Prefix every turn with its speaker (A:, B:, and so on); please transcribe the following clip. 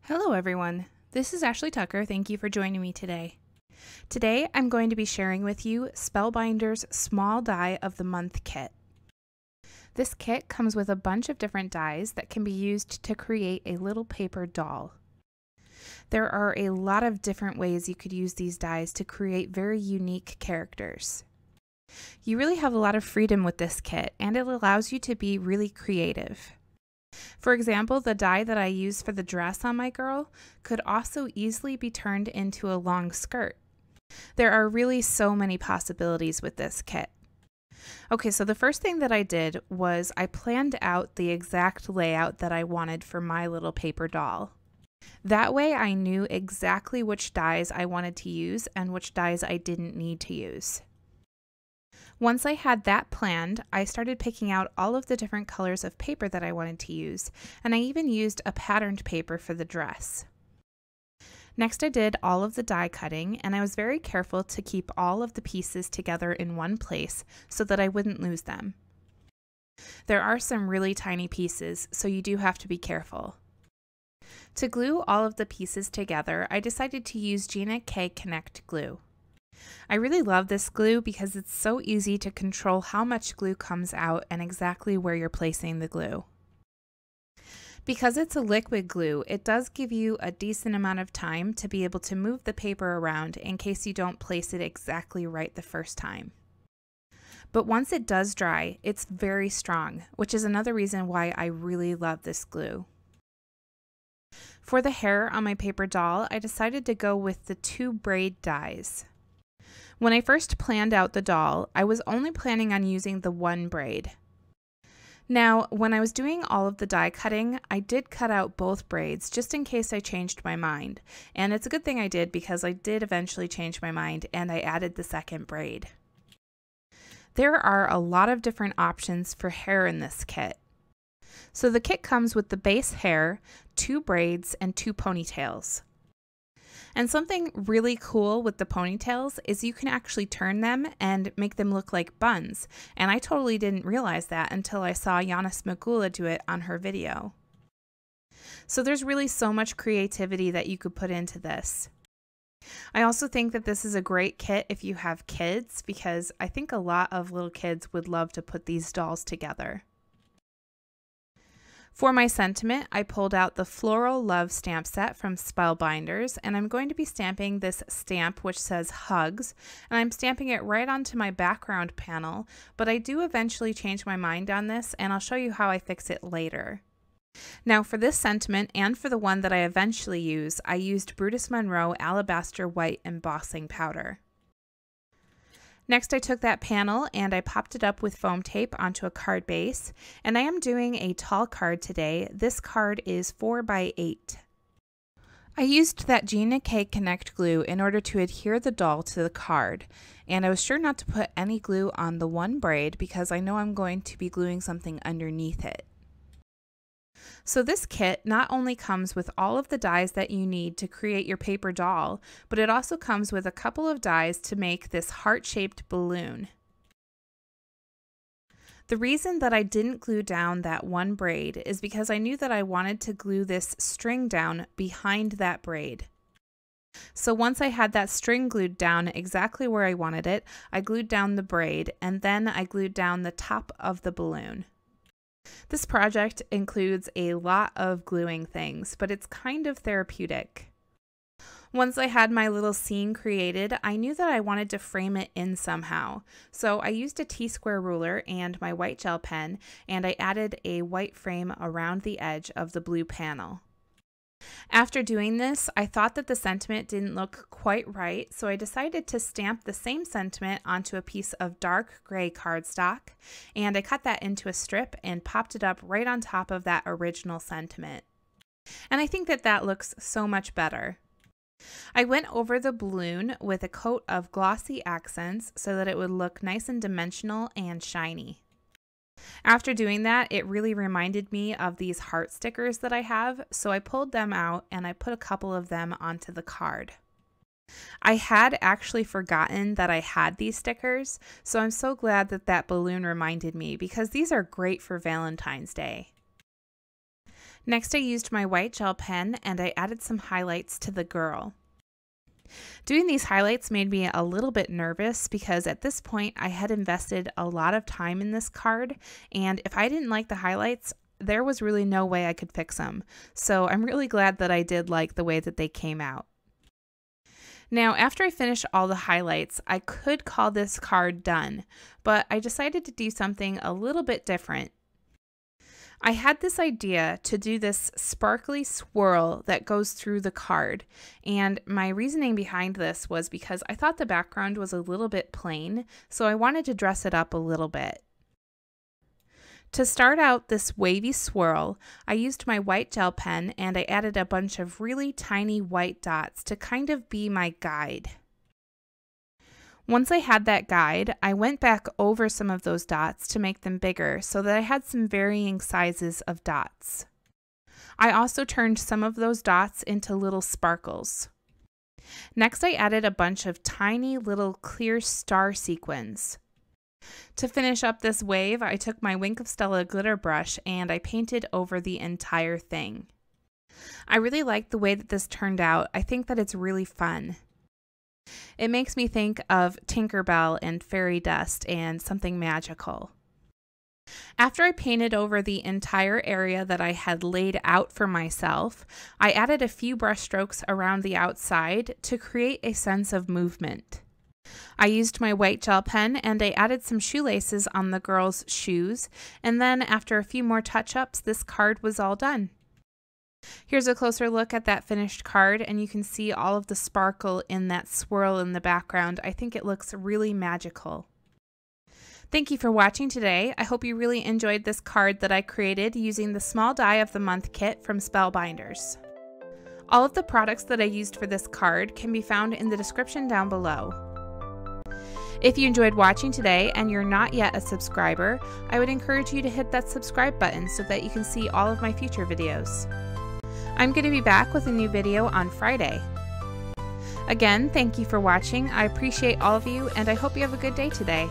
A: Hello everyone, this is Ashley Tucker. Thank you for joining me today. Today I'm going to be sharing with you Spellbinders Small Die of the Month kit. This kit comes with a bunch of different dies that can be used to create a little paper doll. There are a lot of different ways you could use these dies to create very unique characters. You really have a lot of freedom with this kit, and it allows you to be really creative. For example, the die that I used for the dress on my girl could also easily be turned into a long skirt. There are really so many possibilities with this kit. Okay, so the first thing that I did was I planned out the exact layout that I wanted for my little paper doll. That way I knew exactly which dies I wanted to use and which dies I didn't need to use. Once I had that planned, I started picking out all of the different colors of paper that I wanted to use, and I even used a patterned paper for the dress. Next I did all of the die cutting, and I was very careful to keep all of the pieces together in one place so that I wouldn't lose them. There are some really tiny pieces, so you do have to be careful. To glue all of the pieces together, I decided to use Gina K Connect glue. I really love this glue because it's so easy to control how much glue comes out and exactly where you're placing the glue. Because it's a liquid glue, it does give you a decent amount of time to be able to move the paper around in case you don't place it exactly right the first time. But once it does dry, it's very strong, which is another reason why I really love this glue. For the hair on my paper doll, I decided to go with the 2 braid dies. When I first planned out the doll, I was only planning on using the 1 braid. Now, when I was doing all of the die cutting, I did cut out both braids just in case I changed my mind. And it's a good thing I did because I did eventually change my mind and I added the 2nd braid. There are a lot of different options for hair in this kit. So the kit comes with the base hair, 2 braids, and 2 ponytails. And something really cool with the ponytails is you can actually turn them and make them look like buns. And I totally didn't realize that until I saw Yana Smagula do it on her video. So there's really so much creativity that you could put into this. I also think that this is a great kit if you have kids because I think a lot of little kids would love to put these dolls together. For my sentiment, I pulled out the Floral Love stamp set from Spellbinders, and I'm going to be stamping this stamp which says Hugs, and I'm stamping it right onto my background panel, but I do eventually change my mind on this, and I'll show you how I fix it later. Now for this sentiment, and for the one that I eventually use, I used Brutus Monroe Alabaster White Embossing Powder. Next I took that panel and I popped it up with foam tape onto a card base, and I am doing a tall card today. This card is 4 by 8. I used that Gina K Connect glue in order to adhere the doll to the card, and I was sure not to put any glue on the 1 braid because I know I'm going to be gluing something underneath it. So this kit not only comes with all of the dies that you need to create your paper doll, but it also comes with a couple of dies to make this heart-shaped balloon. The reason that I didn't glue down that 1 braid is because I knew that I wanted to glue this string down behind that braid. So once I had that string glued down exactly where I wanted it, I glued down the braid and then I glued down the top of the balloon. This project includes a lot of gluing things, but it's kind of therapeutic. Once I had my little scene created, I knew that I wanted to frame it in somehow. So I used a Square Ruller and my white gel pen, and I added a white frame around the edge of the blue panel. After doing this, I thought that the sentiment didn't look quite right, so I decided to stamp the same sentiment onto a piece of dark gray cardstock, and I cut that into a strip and popped it up right on top of that original sentiment. And I think that that looks so much better. I went over the balloon with a coat of Glossy Accents so that it would look nice and dimensional and shiny. After doing that, it really reminded me of these heart stickers that I have, so I pulled them out and I put a couple of them onto the card. I had actually forgotten that I had these stickers, so I'm so glad that that balloon reminded me because these are great for Valentine's Day. Next, I used my white gel pen and I added some highlights to the girl. Doing these highlights made me a little bit nervous because at this point I had invested a lot of time in this card, and if I didn't like the highlights, there was really no way I could fix them. So I'm really glad that I did like the way that they came out. Now, after I finished all the highlights, I could call this card done, but I decided to do something a little bit different. I had this idea to do this sparkly swirl that goes through the card, and my reasoning behind this was because I thought the background was a little bit plain, so I wanted to dress it up a little bit. To start out this wavy swirl, I used my white gel pen and I added a bunch of really tiny white dots to kind of be my guide. Once I had that guide, I went back over some of those dots to make them bigger so that I had some varying sizes of dots. I also turned some of those dots into little sparkles. Next, I added a bunch of tiny little clear star sequins. To finish up this wave, I took my Wink of Stella glitter brush and I painted over the entire thing. I really like the way that this turned out. I think that it's really fun. It makes me think of Tinkerbell and fairy dust and something magical. After I painted over the entire area that I had laid out for myself, I added a few brush strokes around the outside to create a sense of movement. I used my white gel pen and I added some shoelaces on the girl's shoes, and then after a few more touch-ups, this card was all done. Here's a closer look at that finished card, and you can see all of the sparkle in that swirl in the background. I think it looks really magical. Thank you for watching today. I hope you really enjoyed this card that I created using the Small Die of the Month kit from Spellbinders. All of the products that I used for this card can be found in the description down below. If you enjoyed watching today and you're not yet a subscriber, I would encourage you to hit that subscribe button so that you can see all of my future videos. I'm going to be back with a new video on Friday. Again, thank you for watching. I appreciate all of you, and I hope you have a good day today.